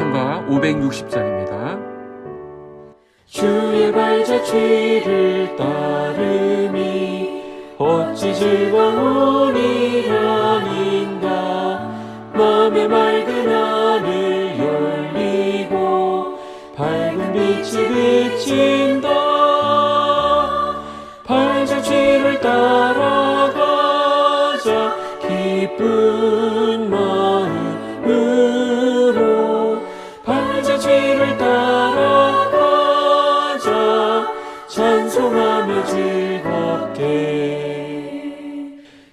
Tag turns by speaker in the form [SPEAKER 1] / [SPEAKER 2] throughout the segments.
[SPEAKER 1] 찬송가 560장입니다.
[SPEAKER 2] 주의 발자취를 따르미 어찌 즐거우니 아닌가. 맘에 맑은 하늘 열리고 밝은 빛이 비친다. 발자취를 따라가자 기쁜 마음으로. 발자취를 따라가자 찬송하며 즐겁게.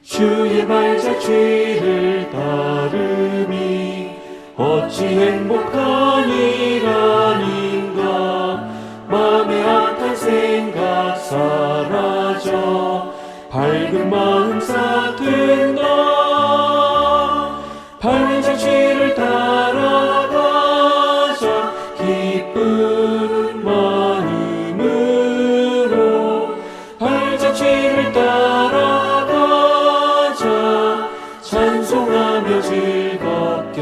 [SPEAKER 2] 주의 발자취를 따르미 어찌 행복한 일 아닌가. 맘에 악한 생각 사라져 밝은 마음 쌓든다. 발자취를 따라가자 기쁜 마음으로. 발자취를 따라가자 찬송하며 즐겁게.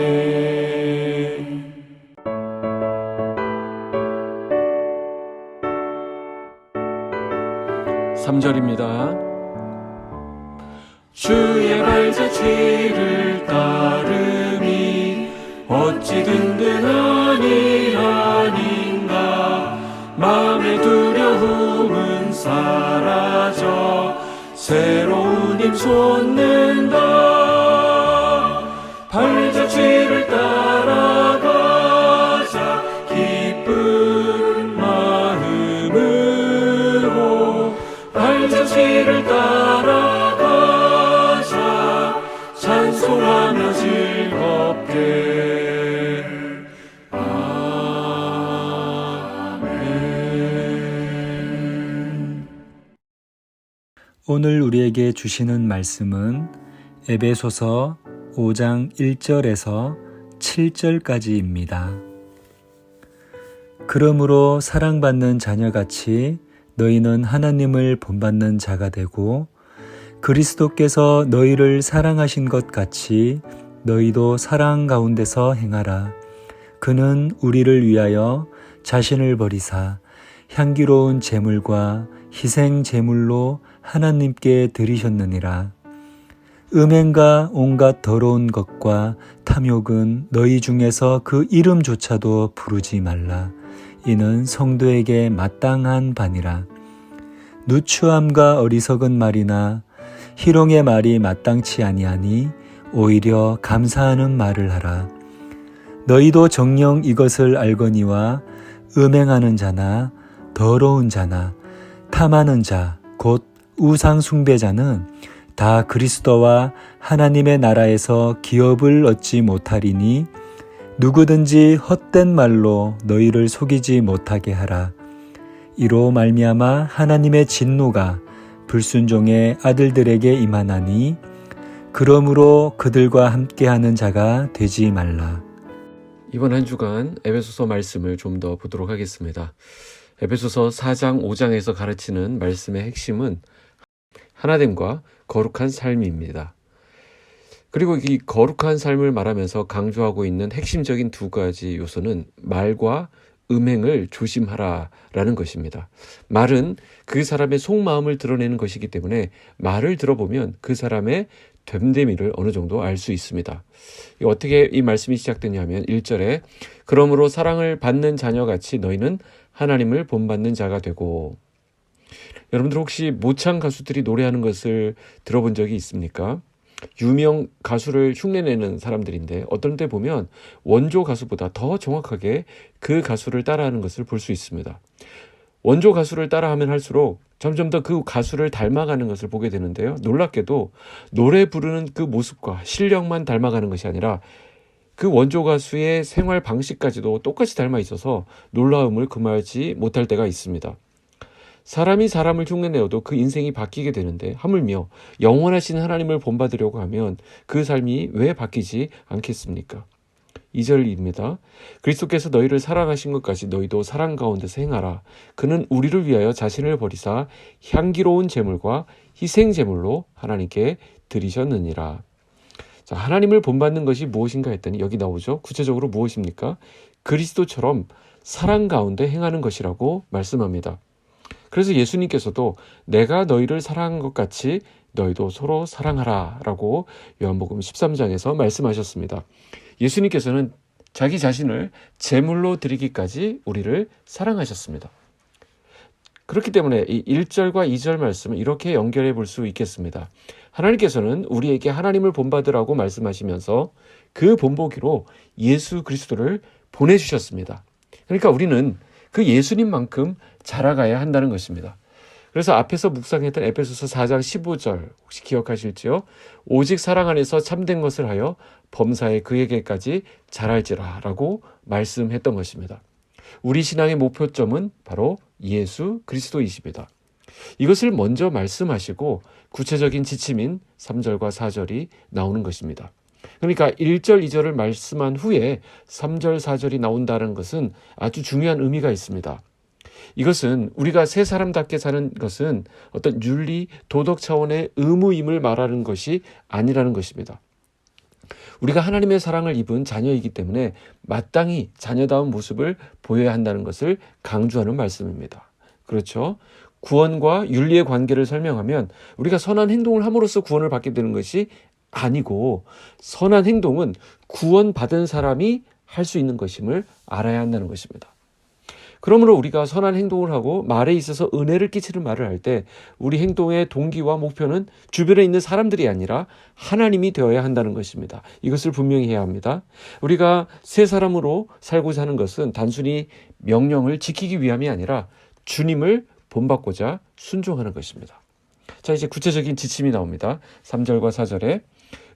[SPEAKER 1] 3절입니다.
[SPEAKER 2] 주의 발자취를 따르미 어찌 든든한 일 아닌가. 맘의 두려움은 사라져 새로운 힘 솟는다. 발자취를 따라가자 기쁜 마음으로. 발자취를 따라가자 찬송하며 즐겁게. 아멘.
[SPEAKER 3] 오늘 우리에게 주시는 말씀은 에베소서 5장 1절에서 7절까지입니다. 그러므로 사랑받는 자녀같이 너희는 하나님을 본받는 자가 되고 그리스도께서 너희를 사랑하신 것 같이 너희도 사랑 가운데서 행하라. 그는 우리를 위하여 자신을 버리사 향기로운 제물과 희생 제물로 하나님께 드리셨느니라. 음행과 온갖 더러운 것과 탐욕은 너희 중에서 그 이름조차도 부르지 말라. 이는 성도에게 마땅한 바니라. 누추함과 어리석은 말이나 희롱의 말이 마땅치 아니하니 오히려 감사하는 말을 하라. 너희도 정녕 이것을 알거니와 음행하는 자나 더러운 자나 탐하는 자 곧 우상 숭배자는 다 그리스도와 하나님의 나라에서 기업을 얻지 못하리니 누구든지 헛된 말로 너희를 속이지 못하게 하라. 이로 말미암아 하나님의 진노가 불순종의 아들들에게 임하나니 그러므로 그들과 함께하는 자가 되지 말라.
[SPEAKER 1] 이번 한 주간 에베소서 말씀을 좀 더 보도록 하겠습니다. 에베소서 4장 5장에서 가르치는 말씀의 핵심은 하나됨과 거룩한 삶입니다. 그리고 이 거룩한 삶을 말하면서 강조하고 있는 핵심적인 두 가지 요소는 말과 음행을 조심하라라는 것입니다. 말은 그 사람의 속마음을 드러내는 것이기 때문에 말을 들어보면 그 사람의 됨됨이를 어느 정도 알 수 있습니다. 어떻게 이 말씀이 시작되냐면 1절에 그러므로 사랑을 받는 자녀같이 너희는 하나님을 본받는 자가 되고. 여러분들 혹시 모창 가수들이 노래하는 것을 들어본 적이 있습니까? 유명 가수를 흉내내는 사람들인데 어떤 때 보면 원조 가수보다 더 정확하게 그 가수를 따라하는 것을 볼 수 있습니다. 원조 가수를 따라하면 할수록 점점 더 그 가수를 닮아가는 것을 보게 되는데요. 놀랍게도 노래 부르는 그 모습과 실력만 닮아가는 것이 아니라 그 원조 가수의 생활 방식까지도 똑같이 닮아 있어서 놀라움을 금하지 못할 때가 있습니다. 사람이 사람을 흉내내어도 그 인생이 바뀌게 되는데 하물며 영원하신 하나님을 본받으려고 하면 그 삶이 왜 바뀌지 않겠습니까? 2절입니다. 그리스도께서 너희를 사랑하신 것까지 너희도 사랑 가운데서 행하라. 그는 우리를 위하여 자신을 버리사 향기로운 제물과 희생 제물로 하나님께 드리셨느니라. 자, 하나님을 본받는 것이 무엇인가 했더니 여기 나오죠. 구체적으로 무엇입니까? 그리스도처럼 사랑 가운데 행하는 것이라고 말씀합니다. 그래서 예수님께서도 내가 너희를 사랑한 것 같이 너희도 서로 사랑하라 라고 요한복음 13장에서 말씀하셨습니다. 예수님께서는 자기 자신을 제물로 드리기까지 우리를 사랑하셨습니다. 그렇기 때문에 이 1절과 2절 말씀을 이렇게 연결해 볼 수 있겠습니다. 하나님께서는 우리에게 하나님을 본받으라고 말씀하시면서 그 본보기로 예수 그리스도를 보내주셨습니다. 그러니까 우리는 그 예수님만큼 자라가야 한다는 것입니다. 그래서 앞에서 묵상했던 에베소서 4장 15절 혹시 기억하실지요? 오직 사랑 안에서 참된 것을 하여 범사에 그에게까지 자랄지라 라고 말씀했던 것입니다. 우리 신앙의 목표점은 바로 예수 그리스도이십니다. 이것을 먼저 말씀하시고 구체적인 지침인 3절과 4절이 나오는 것입니다. 그러니까 1절, 2절을 말씀한 후에 3절, 4절이 나온다는 것은 아주 중요한 의미가 있습니다. 이것은 우리가 새 사람답게 사는 것은 어떤 윤리, 도덕 차원의 의무임을 말하는 것이 아니라는 것입니다. 우리가 하나님의 사랑을 입은 자녀이기 때문에 마땅히 자녀다운 모습을 보여야 한다는 것을 강조하는 말씀입니다. 그렇죠? 구원과 윤리의 관계를 설명하면 우리가 선한 행동을 함으로써 구원을 받게 되는 것이 아니고 선한 행동은 구원받은 사람이 할 수 있는 것임을 알아야 한다는 것입니다. 그러므로 우리가 선한 행동을 하고 말에 있어서 은혜를 끼치는 말을 할 때 우리 행동의 동기와 목표는 주변에 있는 사람들이 아니라 하나님이 되어야 한다는 것입니다. 이것을 분명히 해야 합니다. 우리가 새 사람으로 살고자 하는 것은 단순히 명령을 지키기 위함이 아니라 주님을 본받고자 순종하는 것입니다. 자, 이제 구체적인 지침이 나옵니다. 3절과 4절에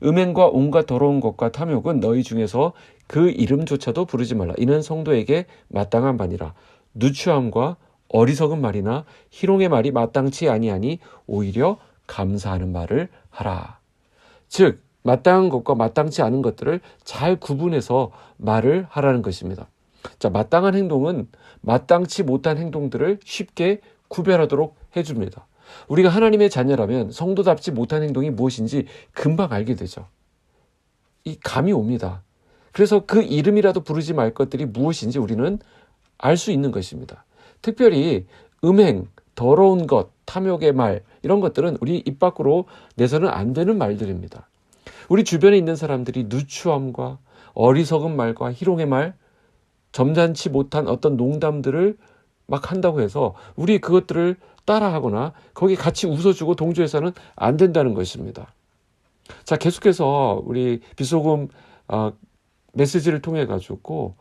[SPEAKER 1] 음행과 온갖 더러운 것과 탐욕은 너희 중에서 그 이름조차도 부르지 말라. 이는 성도에게 마땅한 바니라. 누추함과 어리석은 말이나 희롱의 말이 마땅치 아니하니 오히려 감사하는 말을 하라. 즉 마땅한 것과 마땅치 않은 것들을 잘 구분해서 말을 하라는 것입니다. 자, 마땅한 행동은 마땅치 못한 행동들을 쉽게 구별하도록 해줍니다. 우리가 하나님의 자녀라면 성도답지 못한 행동이 무엇인지 금방 알게 되죠. 이 감이 옵니다. 그래서 그 이름이라도 부르지 말 것들이 무엇인지 우리는 알 수 있는 것입니다. 특별히 음행, 더러운 것, 탐욕의 말 이런 것들은 우리 입 밖으로 내서는 안 되는 말들입니다. 우리 주변에 있는 사람들이 누추함과 어리석은 말과 희롱의 말, 점잖지 못한 어떤 농담들을 막 한다고 해서 우리 그것들을 따라하거나 거기 같이 웃어주고 동조해서는 안 된다는 것입니다. 자, 계속해서 우리 빗소금 메시지를 통해 가지고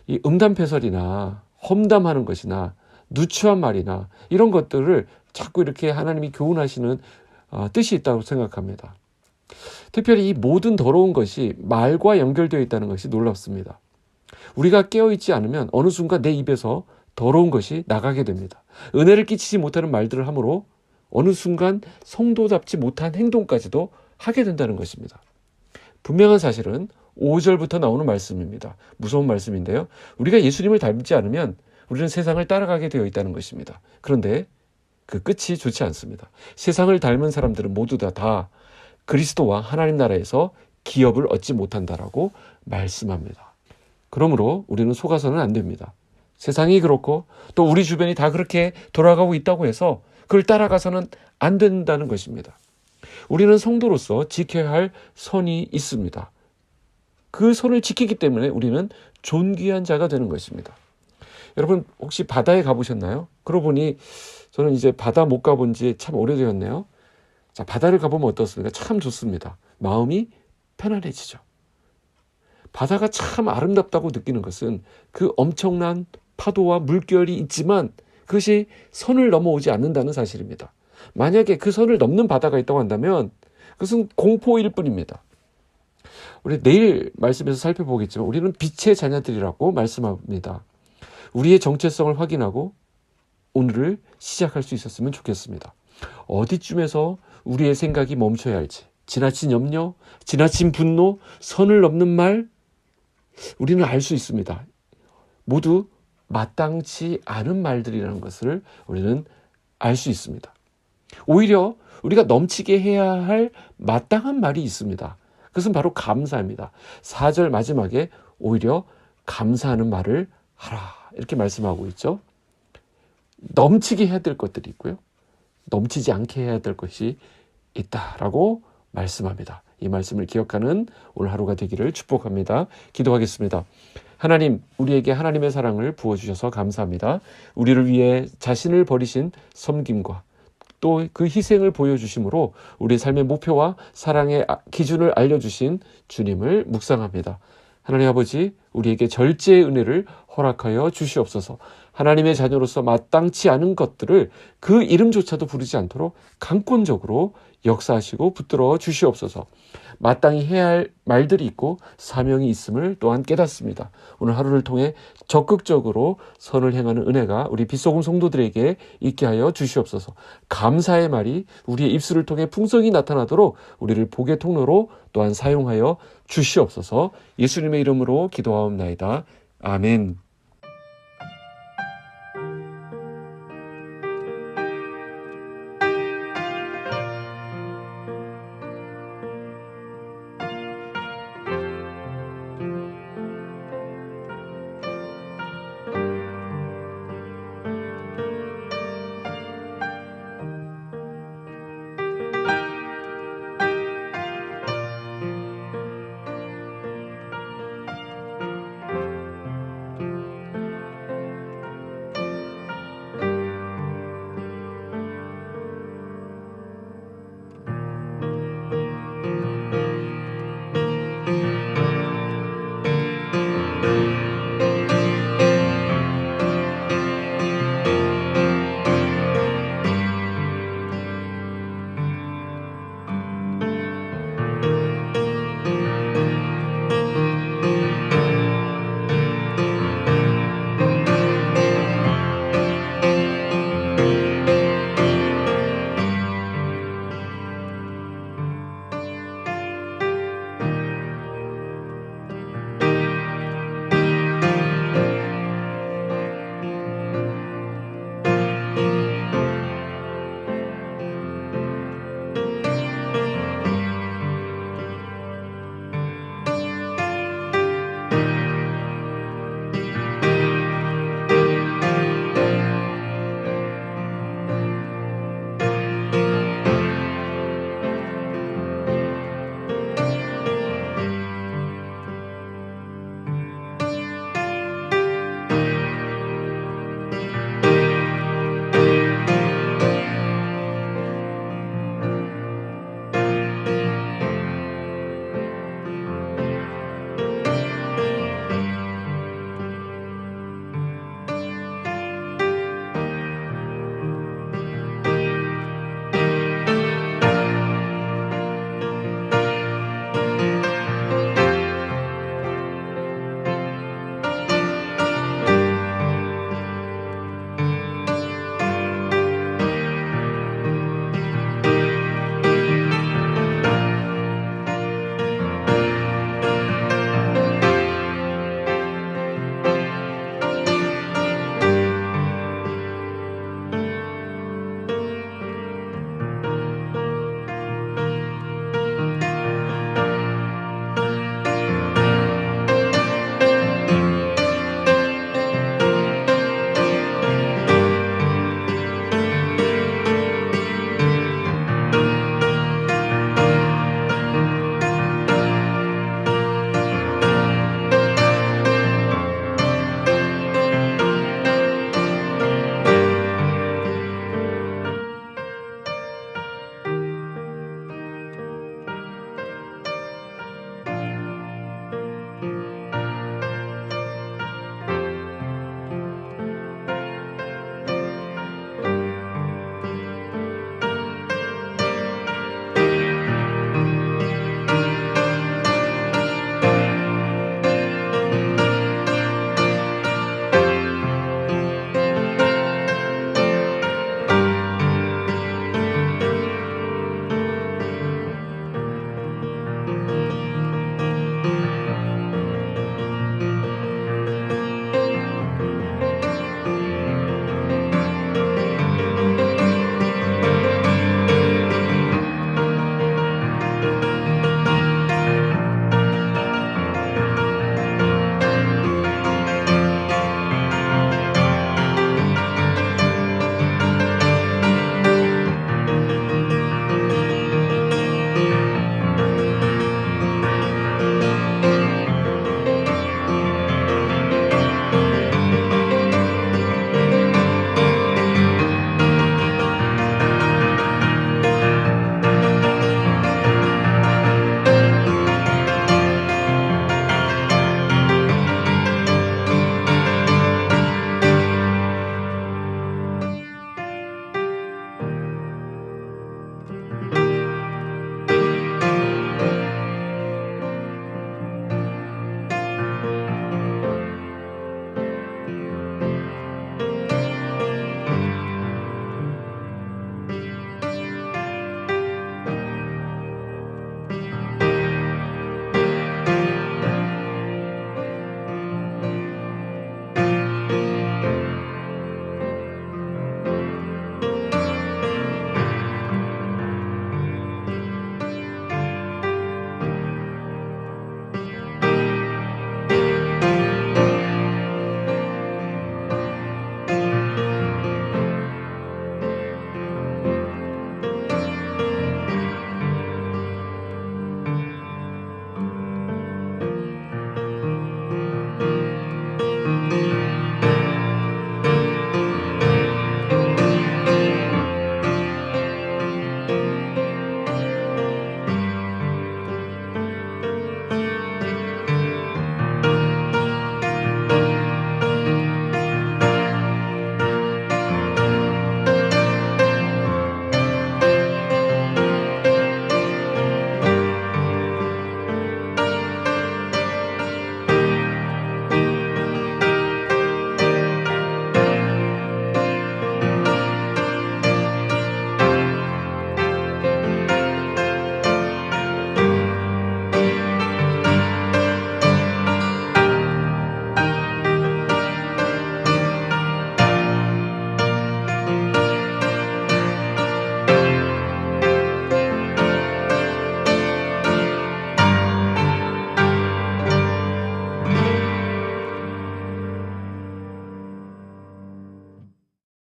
[SPEAKER 1] 이 음담패설이나 험담하는 것이나 누추한 말이나 이런 것들을 자꾸 이렇게 하나님이 교훈하시는 뜻이 있다고 생각합니다. 특별히 이 모든 더러운 것이 말과 연결되어 있다는 것이 놀랍습니다. 우리가 깨어있지 않으면 어느 순간 내 입에서 더러운 것이 나가게 됩니다. 은혜를 끼치지 못하는 말들을 함으로 어느 순간 성도답지 못한 행동까지도 하게 된다는 것입니다. 분명한 사실은 5절부터 나오는 말씀입니다. 무서운 말씀인데요. 우리가 예수님을 닮지 않으면 우리는 세상을 따라가게 되어 있다는 것입니다. 그런데 그 끝이 좋지 않습니다. 세상을 닮은 사람들은 모두 다 그리스도와 하나님 나라에서 기업을 얻지 못한다라고 말씀합니다. 그러므로 우리는 속아서는 안 됩니다. 세상이 그렇고 또 우리 주변이 다 그렇게 돌아가고 있다고 해서 그걸 따라가서는 안 된다는 것입니다. 우리는 성도로서 지켜야 할 선이 있습니다. 그 선을 지키기 때문에 우리는 존귀한 자가 되는 것입니다. 여러분 혹시 바다에 가보셨나요? 그러고 보니 저는 이제 바다 못 가본 지 참 오래되었네요. 자, 바다를 가보면 어떻습니까? 참 좋습니다. 마음이 편안해지죠. 바다가 참 아름답다고 느끼는 것은 그 엄청난 파도와 물결이 있지만 그것이 선을 넘어오지 않는다는 사실입니다. 만약에 그 선을 넘는 바다가 있다고 한다면 그것은 공포일 뿐입니다. 우리 내일 말씀에서 살펴보겠지만 우리는 빛의 자녀들이라고 말씀합니다. 우리의 정체성을 확인하고 오늘을 시작할 수 있었으면 좋겠습니다. 어디쯤에서 우리의 생각이 멈춰야 할지, 지나친 염려, 지나친 분노, 선을 넘는 말, 우리는 알 수 있습니다. 모두 마땅치 않은 말들이라는 것을 우리는 알 수 있습니다. 오히려 우리가 넘치게 해야 할 마땅한 말이 있습니다. 그것은 바로 감사입니다. 4절 마지막에 오히려 감사하는 말을 하라. 이렇게 말씀하고 있죠. 넘치게 해야 될 것들이 있고요. 넘치지 않게 해야 될 것이 있다라고 말씀합니다. 이 말씀을 기억하는 오늘 하루가 되기를 축복합니다. 기도하겠습니다. 하나님, 우리에게 하나님의 사랑을 부어주셔서 감사합니다. 우리를 위해 자신을 버리신 섬김과 또 그 희생을 보여주심으로 우리 삶의 목표와 사랑의 기준을 알려주신 주님을 묵상합니다. 하나님 아버지, 우리에게 절제의 은혜를 허락하여 주시옵소서. 하나님의 자녀로서 마땅치 않은 것들을 그 이름조차도 부르지 않도록 강권적으로 역사하시고 붙들어 주시옵소서. 마땅히 해야 할 말들이 있고 사명이 있음을 또한 깨닫습니다. 오늘 하루를 통해 적극적으로 선을 행하는 은혜가 우리 빛소금 성도들에게 있게 하여 주시옵소서. 감사의 말이 우리의 입술을 통해 풍성히 나타나도록 우리를 복의 통로로 또한 사용하여 주시옵소서. 예수님의 이름으로 기도하옵나이다. 아멘.